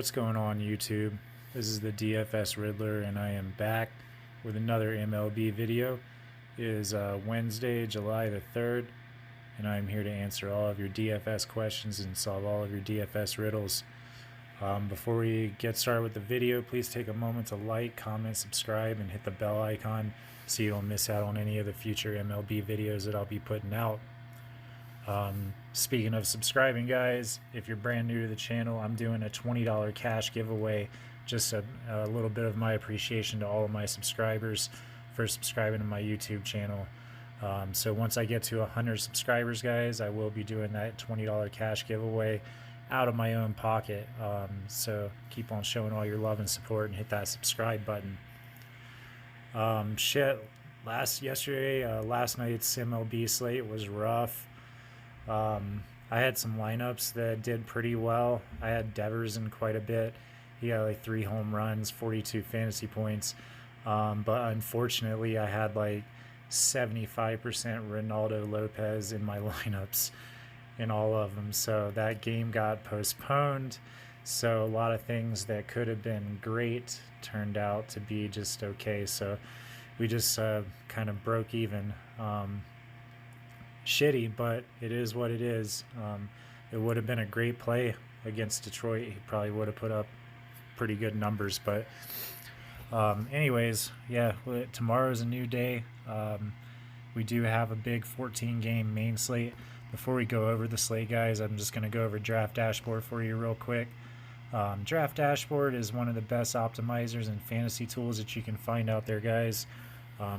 What's going on, YouTube? This is the DFS Riddler, and I am back with another MLB video. It is Wednesday, July the 3rd, and I'm here to answer all of your DFS questions and solve all of your DFS riddles. Before we get started with the video, please take a moment to like, comment, subscribe, and hit the bell icon so you don't miss out on any of the future MLB videos that I'll be putting out. Speaking of subscribing, guys, if you're brand new to the channel, I'm doing a $20 cash giveaway. Just a little bit of my appreciation to all of my subscribers for subscribing to my YouTube channel. So once I get to 100 subscribers, guys, I will be doing that $20 cash giveaway out of my own pocket. So keep on showing all your love and support and hit that subscribe button. Last night's MLB slate was rough. I had some lineups that did pretty well. I had Devers in quite a bit. He had like 3 home runs, 42 fantasy points. But unfortunately, I had like 75% Ronaldo Lopez in my lineups in all of them. So that game got postponed. So a lot of things that could have been great turned out to be just okay. So we just kind of broke even. Shitty, but it is what it is. It would have been a great play against Detroit. He probably would have put up pretty good numbers, but anyways, yeah, tomorrow's a new day. We do have a big 14-game main slate. Before we go over the slate, guys, I'm just going to go over Draft Dashboard for you real quick. Draft Dashboard is one of the best optimizers and fantasy tools that you can find out there, guys.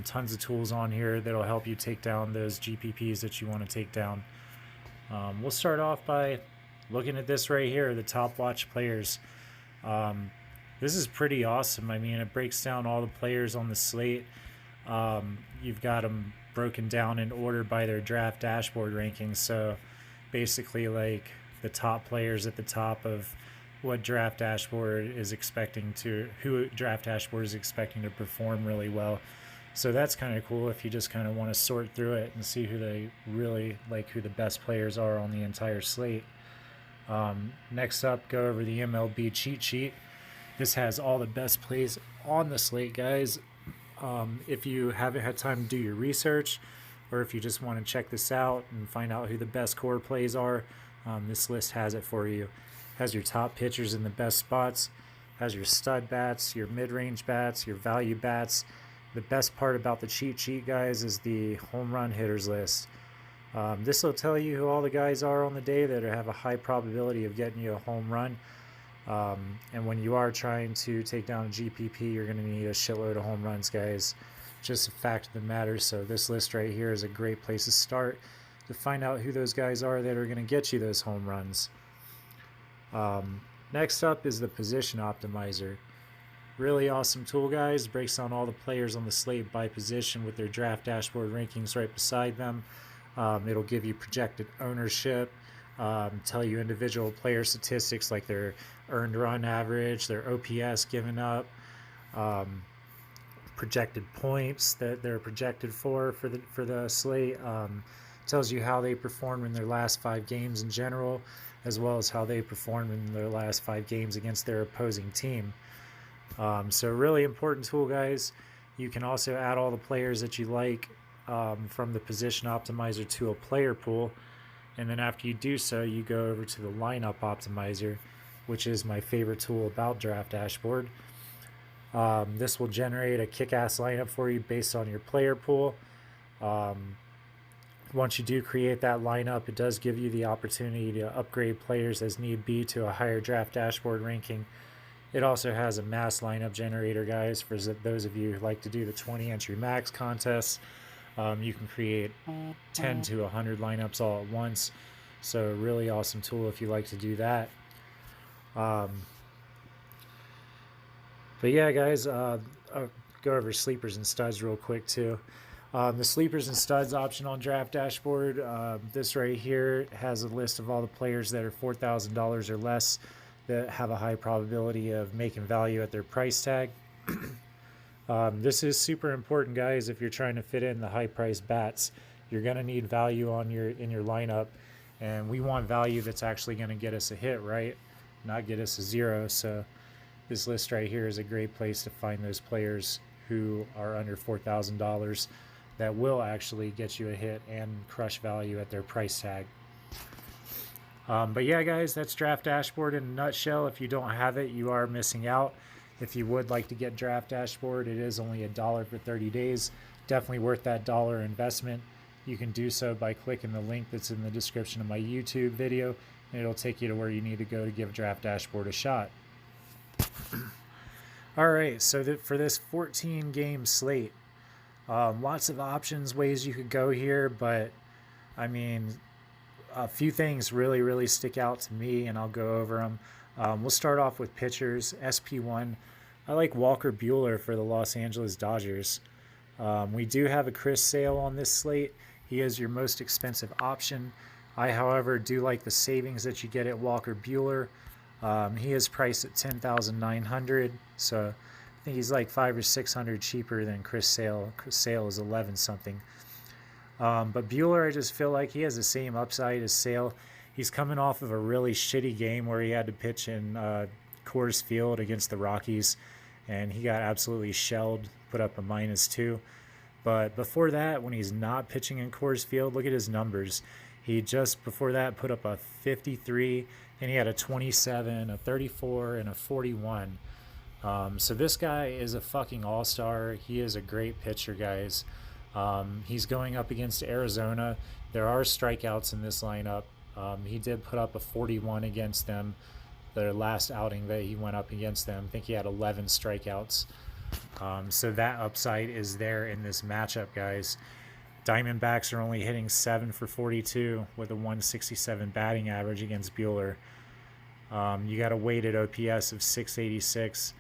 Tons of tools on here that'll help you take down those GPPs that you want to take down. We'll start off by looking at this right here, the top watch players. This is pretty awesome. I mean, it breaks down all the players on the slate. You've got them broken down in order by their Draft Dashboard rankings. So basically, like the top players at the top of what Draft Dashboard is expecting to, who Draft Dashboard is expecting to perform really well. So that's kind of cool if you just kind of want to sort through it and see who they really like, who the best players are on the entire slate. Next up, go over the MLB cheat sheet. This has all the best plays on the slate, guys. If you haven't had time to do your research, or if you just want to check this out and find out who the best core plays are, this list has it for you. Has your top pitchers in the best spots, has your stud bats, your mid-range bats, your value bats. The best part about the cheat sheet, guys, is the home run hitters list. This will tell you who all the guys are on the day that have a high probability of getting you a home run. And when you are trying to take down a GPP, you're going to need a shitload of home runs, guys. Just a fact of the matter. So this list right here is a great place to start to find out who those guys are that are going to get you those home runs. Next up is the position optimizer. Really awesome tool, guys. Breaks down all the players on the slate by position with their Draft Dashboard rankings right beside them. It'll give you projected ownership, tell you individual player statistics like their earned run average, their OPS given up, projected points that they're projected for the slate. Tells you how they performed in their last 5 games in general, as well as how they performed in their last 5 games against their opposing team. So really important tool, guys. You can also add all the players that you like from the position optimizer to a player pool, and then after you do so, you go over to the lineup optimizer, which is my favorite tool about Draft Dashboard. This will generate a kick-ass lineup for you based on your player pool. Once you do create that lineup, it does give you the opportunity to upgrade players as need be to a higher Draft Dashboard ranking. It also has a mass lineup generator, guys, for those of you who like to do the 20 entry max contests. You can create 10 to 100 lineups all at once. So really awesome tool if you like to do that. But yeah, guys, I'll go over sleepers and studs real quick too. The sleepers and studs option on Draft Dashboard, this right here has a list of all the players that are $4,000 or less that have a high probability of making value at their price tag. This is super important, guys. If you're trying to fit in the high price bats, you're going to need value in your lineup, and we want value that's actually going to get us a hit, right? not get us a 0. So this list right here is a great place to find those players who are under $4,000 that will actually get you a hit and crush value at their price tag. But yeah, guys, that's Draft Dashboard in a nutshell. If you don't have it, you are missing out. If you would like to get Draft Dashboard, it is only $1 for 30 days. Definitely worth that dollar investment. You can do so by clicking the link that's in the description of my YouTube video, and it'll take you to where you need to go to give Draft Dashboard a shot. All right, so for this 14-game slate, lots of options, ways you could go here, but I mean, a few things really stick out to me, and I'll go over them. We'll start off with pitchers. SP1, I like Walker Buehler for the Los Angeles Dodgers. We do have a Chris Sale on this slate. He is your most expensive option. I, however, do like the savings that you get at Walker Buehler. He is priced at $10,900, so I think he's like $500 or $600 cheaper than Chris Sale. Chris Sale is 11 something. But Buehler, I just feel like he has the same upside as Sale. He's coming off of a really shitty game where he had to pitch in Coors Field against the Rockies, and he got absolutely shelled, put up a -2. But before that, when he's not pitching in Coors Field, look at his numbers. He just before that put up a 53, and he had a 27, a 34, and a 41. So this guy is a fucking all-star. He is a great pitcher, guys. He's going up against Arizona. There are strikeouts in this lineup. He did put up a 41 against them. Their last outing that he went up against them, I think he had 11 strikeouts. So that upside is there in this matchup, guys. Diamondbacks are only hitting 7 for 42 with a 167 batting average against Buehler. You got a weighted OPS of 686.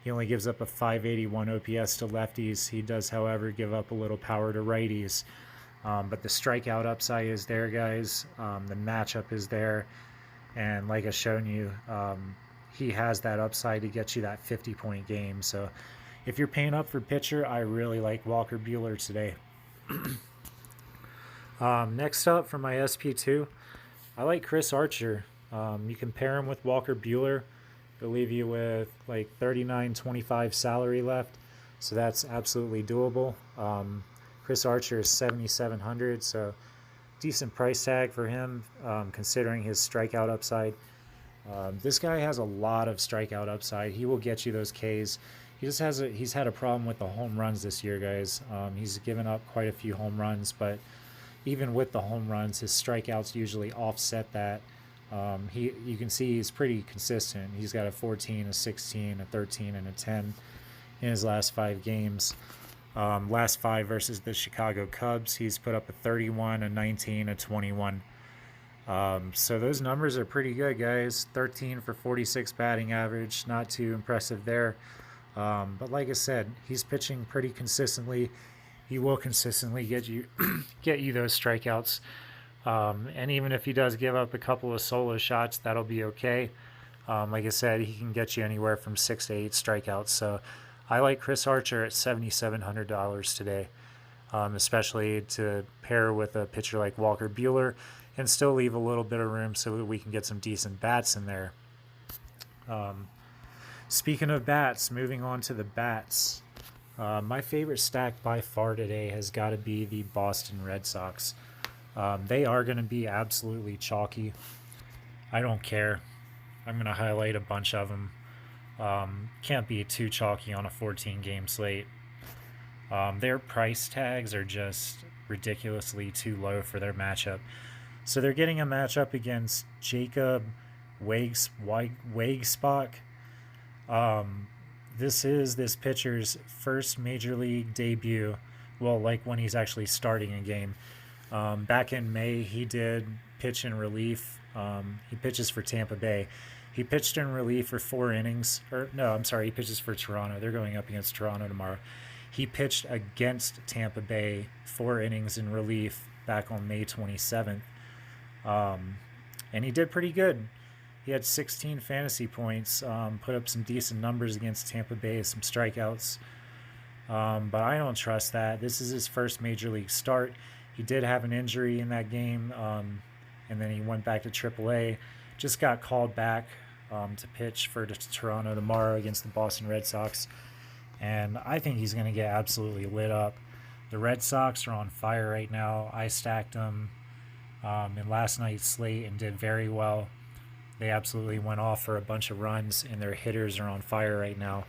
He only gives up a 581 OPS to lefties. He does, however, give up a little power to righties. But the strikeout upside is there, guys. The matchup is there. And like I've shown you, he has that upside to get you that 50-point game. So if you're paying up for pitcher, I really like Walker Buehler today. Next up for my SP2, I like Chris Archer. You can pair him with Walker Buehler. It'll leave you with like $39.25 salary left, so that's absolutely doable. Chris Archer is $7,700, so decent price tag for him, considering his strikeout upside. This guy has a lot of strikeout upside. He will get you those Ks. He's had a problem with the home runs this year, guys. He's given up quite a few home runs, but even with the home runs, his strikeouts usually offset that. You can see he's pretty consistent. He's got a 14, a 16, a 13, and a 10 in his last 5 games. Last 5 versus the Chicago Cubs, he's put up a 31, a 19, a 21. So those numbers are pretty good, guys. 13 for 46 batting average, not too impressive there. But like I said, he's pitching pretty consistently. He will consistently get you those strikeouts. And even if he does give up a couple of solo shots, that'll be okay. Like I said, he can get you anywhere from 6 to 8 strikeouts. So I like Chris Archer at $7,700 today, especially to pair with a pitcher like Walker Buehler and still leave a little bit of room so that we can get some decent bats in there. Speaking of bats, moving on to the bats. My favorite stack by far today has got to be the Boston Red Sox. They are going to be absolutely chalky. I don't care. I'm going to highlight a bunch of them. Can't be too chalky on a 14-game slate. Their price tags are just ridiculously too low for their matchup. So they're getting a matchup against Jacob Waguespack. This is this pitcher's first major league debut. Well, like when he's actually starting a game. Back in May, he did pitch in relief. He pitches for Tampa Bay. He pitched in relief for 4 innings. He pitches for Toronto. They're going up against Toronto tomorrow. He pitched against Tampa Bay 4 innings in relief back on May 27th. And he did pretty good. He had 16 fantasy points, put up some decent numbers against Tampa Bay, some strikeouts. But I don't trust that. This is his first major league start. He did have an injury in that game, and then he went back to AAA. Just got called back to pitch for Toronto tomorrow against the Boston Red Sox. And I think he's going to get absolutely lit up. The Red Sox are on fire right now. I stacked them in last night's slate and did very well. They absolutely went off for a bunch of runs, and their hitters are on fire right now.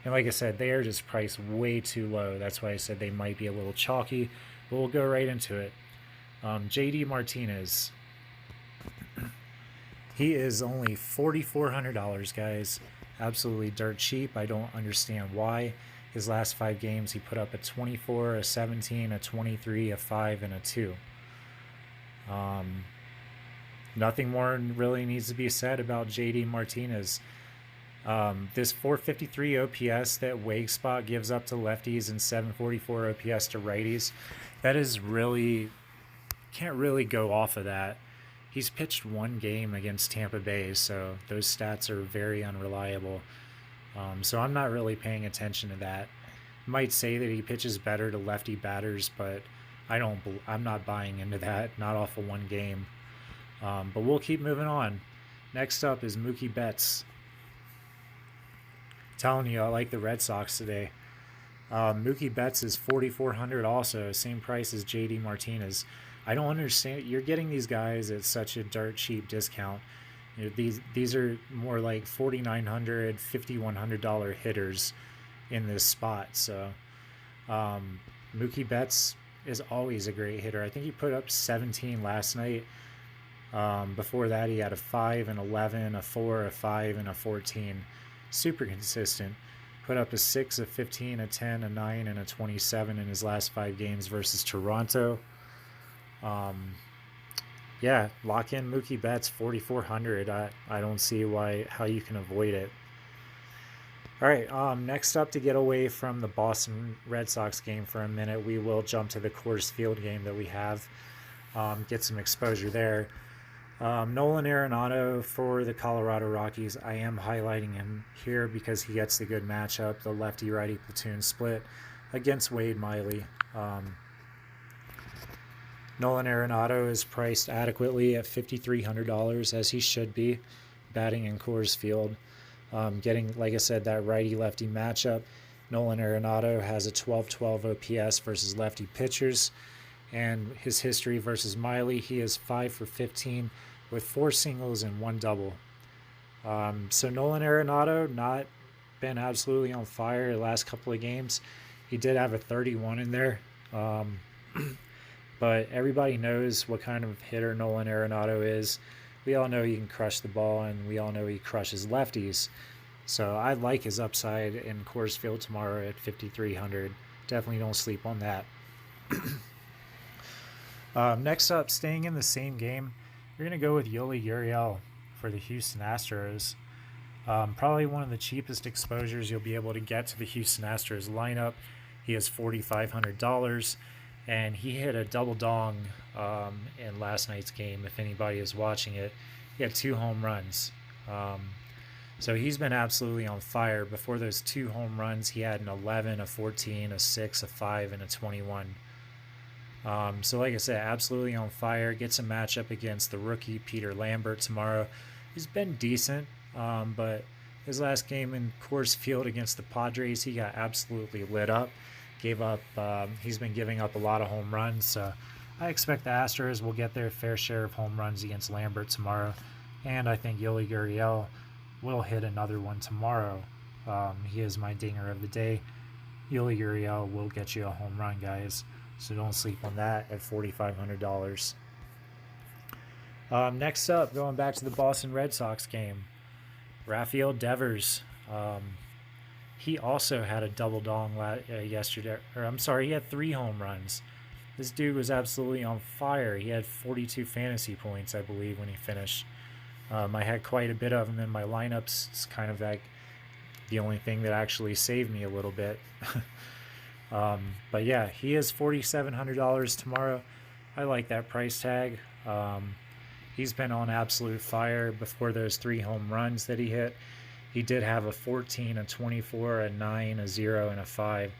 And like I said, they are just priced way too low. That's why I said they might be a little chalky, but we'll go right into it. JD Martinez. He is only $4,400, guys. Absolutely dirt cheap. I don't understand why. His last 5 games, he put up a 24, a 17, a 23, a 5, and a 2. Nothing more really needs to be said about JD Martinez. This 453 OPS that Wake Spot gives up to lefties and 744 OPS to righties, that is really, can't really go off of that. He's pitched 1 game against Tampa Bay, so those stats are very unreliable. So I'm not really paying attention to that. Might say that he pitches better to lefty batters, but I'm not buying into that, not off of 1 game. But we'll keep moving on. Next up is Mookie Betts. Telling you, I like the Red Sox today. Mookie Betts is $4,400 also, same price as JD Martinez. I don't understand. You're getting these guys at such a dirt cheap discount. You know, these are more like $4,900, $5,100 hitters in this spot. So Mookie Betts is always a great hitter. I think he put up 17 last night. Before that, he had a 5, an 11, a 4, a 5, and a 14. Super consistent. Put up a 6, a 15, a 10, a 9, and a 27 in his last 5 games versus Toronto. Yeah, lock in Mookie Betts, $4,400. I don't see how you can avoid it. All right, next up, to get away from the Boston Red Sox game for a minute, we will jump to the Coors Field game that we have, get some exposure there. Nolan Arenado for the Colorado Rockies. I am highlighting him here because he gets the good matchup, the lefty-righty platoon split against Wade Miley. Nolan Arenado is priced adequately at $5,300, as he should be, batting in Coors Field. Getting, like I said, that righty-lefty matchup. Nolan Arenado has a 12-12 OPS versus lefty pitchers. And his history versus Miley, he is 5 for 15 with 4 singles and 1 double. So Nolan Arenado, not been absolutely on fire the last couple of games. He did have a 31 in there. But everybody knows what kind of hitter Nolan Arenado is. We all know he can crush the ball, and we all know he crushes lefties. So I like his upside in Coors Field tomorrow at $5,300. Definitely don't sleep on that. Next up, staying in the same game, we're going to go with Yuli Gurriel for the Houston Astros. Probably one of the cheapest exposures you'll be able to get to the Houston Astros lineup. He is $4,500, and he hit a double dong in last night's game, if anybody is watching it. He had 2 home runs. So he's been absolutely on fire. Before those 2 home runs, he had an 11, a 14, a 6, a 5, and a 21. So like I said, absolutely on fire. Gets a matchup against the rookie Peter Lambert tomorrow. He's been decent, but his last game in Coors Field against the Padres, he got absolutely lit up. He's been giving up a lot of home runs, so I expect the Astros will get their fair share of home runs against Lambert tomorrow, and I think Yuli Gurriel will hit another one tomorrow. He is my dinger of the day. Yuli Gurriel will get you a home run, guys. So don't sleep on that at $4,500. Next up, going back to the Boston Red Sox game, Rafael Devers. He also had a double dong yesterday. He had 3 home runs. This dude was absolutely on fire. He had 42 fantasy points, I believe, when he finished. I had quite a bit of him in my lineups. It's kind of like the only thing that actually saved me a little bit. But yeah, he is $4,700 tomorrow. I like that price tag. He's been on absolute fire before those 3 home runs that he hit. He did have a 14, a 24, a 9, a 0, and a 5.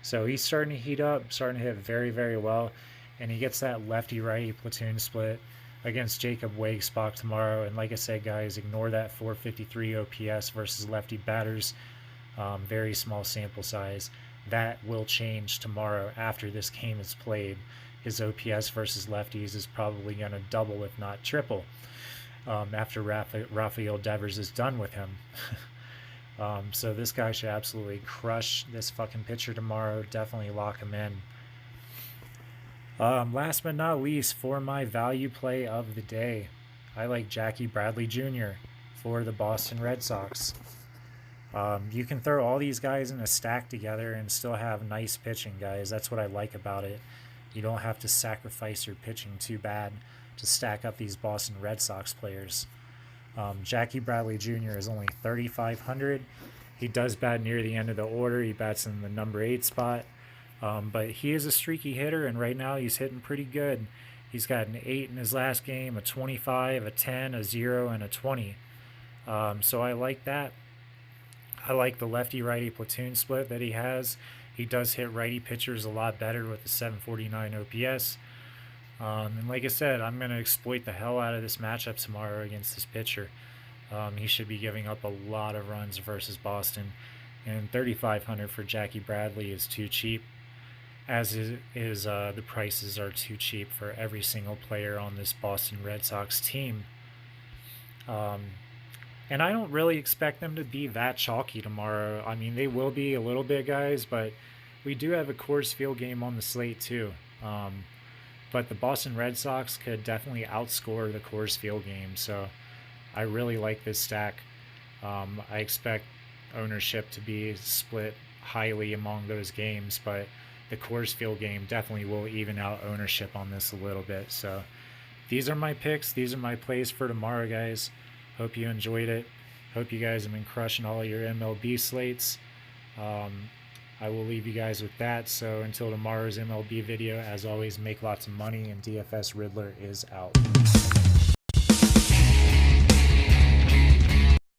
So he's starting to heat up, starting to hit very, very well. And he gets that lefty-righty platoon split against Jacob Wagesbach tomorrow. And like I said, guys, ignore that 453 OPS versus lefty batters. Very small sample size. That will change tomorrow after this game is played. His OPS versus lefties is probably going to double, if not triple, after Rafael Devers is done with him. So this guy should absolutely crush this fucking pitcher tomorrow. Definitely lock him in. Last but not least, for my value play of the day, I like Jackie Bradley Jr. for the Boston Red Sox. You can throw all these guys in a stack together and still have nice pitching, guys. That's what I like about it. You don't have to sacrifice your pitching too bad to stack up these Boston Red Sox players. Jackie Bradley Jr. is only 3,500. He does bat near the end of the order. He bats in the number 8 spot. But he is a streaky hitter, and right now he's hitting pretty good. He's got an 8 in his last game, a 25, a 10, a 0, and a 20. So I like that. I like the lefty-righty platoon split that he has. He does hit righty pitchers a lot better with the 749 OPS. And like I said, I'm going to exploit the hell out of this matchup tomorrow against this pitcher. He should be giving up a lot of runs versus Boston. And 3,500 for Jackie Bradley is too cheap, as is the prices are too cheap for every single player on this Boston Red Sox team. And I don't really expect them to be that chalky tomorrow. I mean, they will be a little bit, guys, but we do have a Coors Field game on the slate too. But the Boston Red Sox could definitely outscore the Coors Field game, so I really like this stack. I expect ownership to be split highly among those games, but the Coors Field game definitely will even out ownership on this a little bit. So these are my picks. These are my plays for tomorrow, guys. Hope you enjoyed it. Hope you guys have been crushing all your MLB slates. I will leave you guys with that. So until tomorrow's MLB video, as always, make lots of money, and DFS Riddler is out.